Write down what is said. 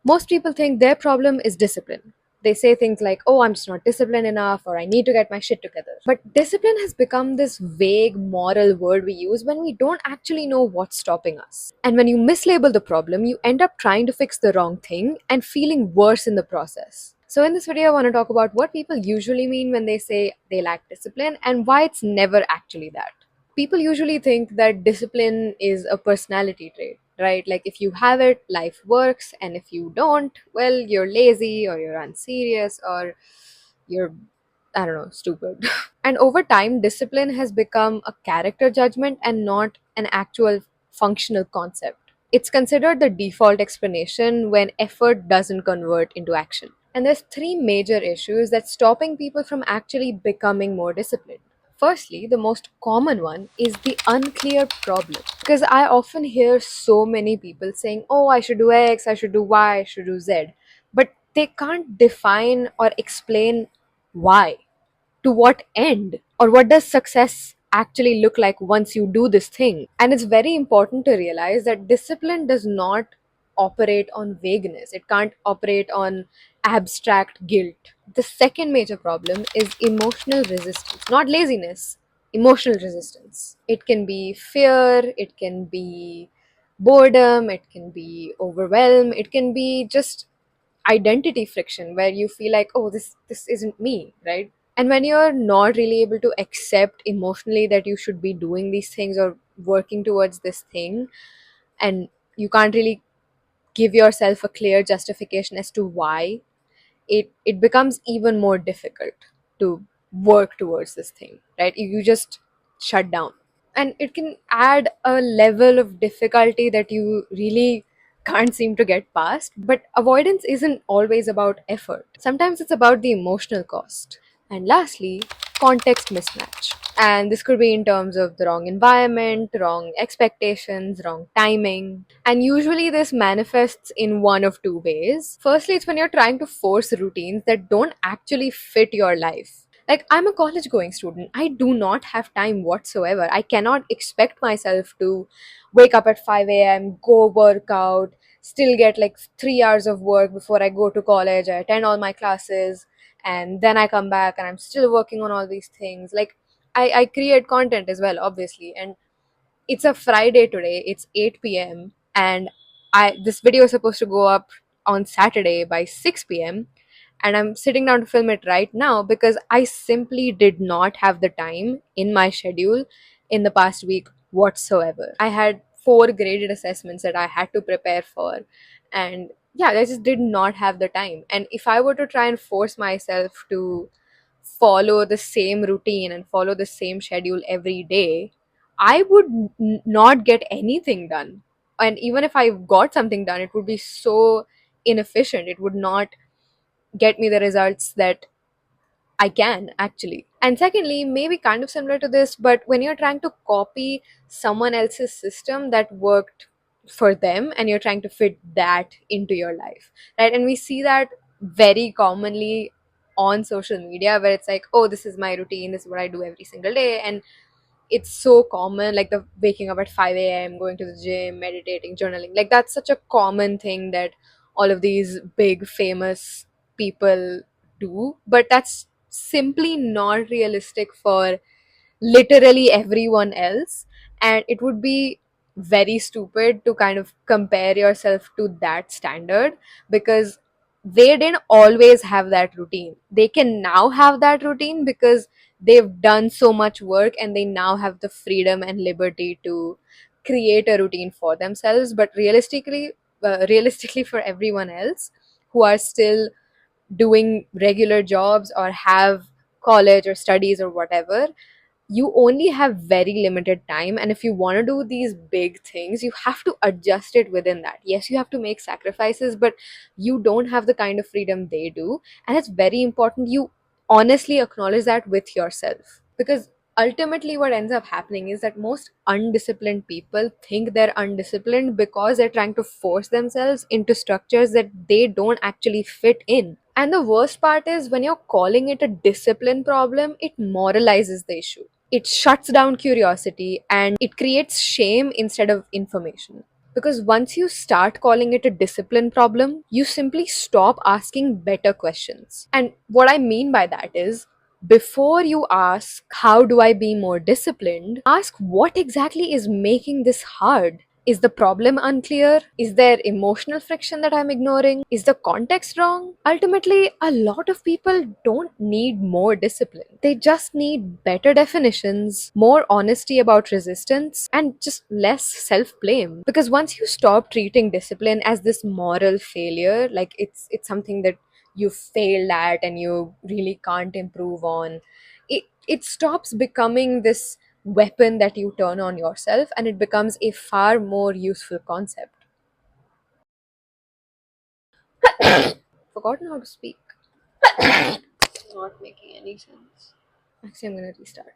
Most people think their problem is discipline. They say things like, oh, I'm just not disciplined enough, or I need to get my shit together. But discipline has become this vague moral word we use when we don't actually know what's stopping us. And when you mislabel the problem, you end up trying to fix the wrong thing and feeling worse in the process. So, in this video, I want to talk about what people usually mean when they say they lack discipline and why it's never actually that. People usually think that discipline is a personality trait, right? Like if you have it, life works, and if you don't, well, you're lazy or you're unserious or you're, I don't know, stupid. And over time, discipline has become a character judgment and not an actual functional concept. It's considered the default explanation when effort doesn't convert into action. And there's three major issues that's stopping people from actually becoming more disciplined. Firstly, the most common one is the unclear problem. Because I often hear so many people saying, oh, I should do X, I should do Y, I should do Z. But they can't define or explain why, to what end, or what does success actually look like once you do this thing. And it's very important to realize that discipline does not operate on vagueness, it can't operate on abstract guilt. The second major problem is emotional resistance, not laziness, emotional resistance. It can be fear, it can be boredom, it can be overwhelm, it can be just identity friction where you feel like, oh, this isn't me, right? And when you're not really able to accept emotionally that you should be doing these things or working towards this thing, and you can't really give yourself a clear justification as to why, it becomes even more difficult to work towards this thing, right? You just shut down, and it can add a level of difficulty that you really can't seem to get past. But avoidance isn't always about effort, sometimes it's about the emotional cost. And lastly, context mismatch. And this could be in terms of the wrong environment, wrong expectations, wrong timing. And usually this manifests in one of two ways. Firstly, it's when you're trying to force routines that don't actually fit your life. Like, I'm a college going student. I do not have time whatsoever. I cannot expect myself to wake up at 5 a.m., go work out, still get like 3 hours of work before I go to college. I attend all my classes, and then I come back and I'm still working on all these things. Like, I create content as well, obviously. And it's a Friday today, it's 8 p.m., and this video is supposed to go up on Saturday by 6 p.m., and I'm sitting down to film it right now because I simply did not have the time in my schedule in the past week whatsoever. I had four graded assessments that I had to prepare for, and yeah, I just did not have the time. And if I were to try and force myself to follow the same routine and follow the same schedule every day, I would not get anything done. And even if I got something done, it would be so inefficient. It would not get me the results that I can actually. And secondly, maybe kind of similar to this, but when you're trying to copy someone else's system that worked for them and you're trying to fit that into your life, right? And we see that very commonly on social media where it's like, oh, this is my routine, this is what I do every single day. And it's so common, like the waking up at 5 a.m., going to the gym, meditating, journaling. Like, that's such a common thing that all of these big famous people do, but that's simply not realistic for literally everyone else. And it would be very stupid to kind of compare yourself to that standard, because they didn't always have that routine. They can now have that routine because they've done so much work and they now have the freedom and liberty to create a routine for themselves. But realistically for everyone else who are still doing regular jobs or have college or studies or whatever, you only have very limited time. And if you want to do these big things, you have to adjust it within that. Yes, you have to make sacrifices, but you don't have the kind of freedom they do. And it's very important you honestly acknowledge that with yourself, because ultimately what ends up happening is that most undisciplined people think they're undisciplined because they're trying to force themselves into structures that they don't actually fit in. And the worst part is, when you're calling it a discipline problem, it moralizes the issue. It shuts down curiosity and it creates shame instead of information. Because once you start calling it a discipline problem, you simply stop asking better questions. And what I mean by that is, before you ask, how do I be more disciplined? Ask, what exactly is making this hard? Is the problem unclear? Is there emotional friction that I'm ignoring? Is the context wrong? Ultimately, a lot of people don't need more discipline. They just need better definitions, more honesty about resistance, and just less self blame. Because once you stop treating discipline as this moral failure, like it's something that you failed at and you really can't improve on, it stops becoming this weapon that you turn on yourself, and it becomes a far more useful concept. Forgotten how to speak. Not making any sense. Actually, I'm gonna restart.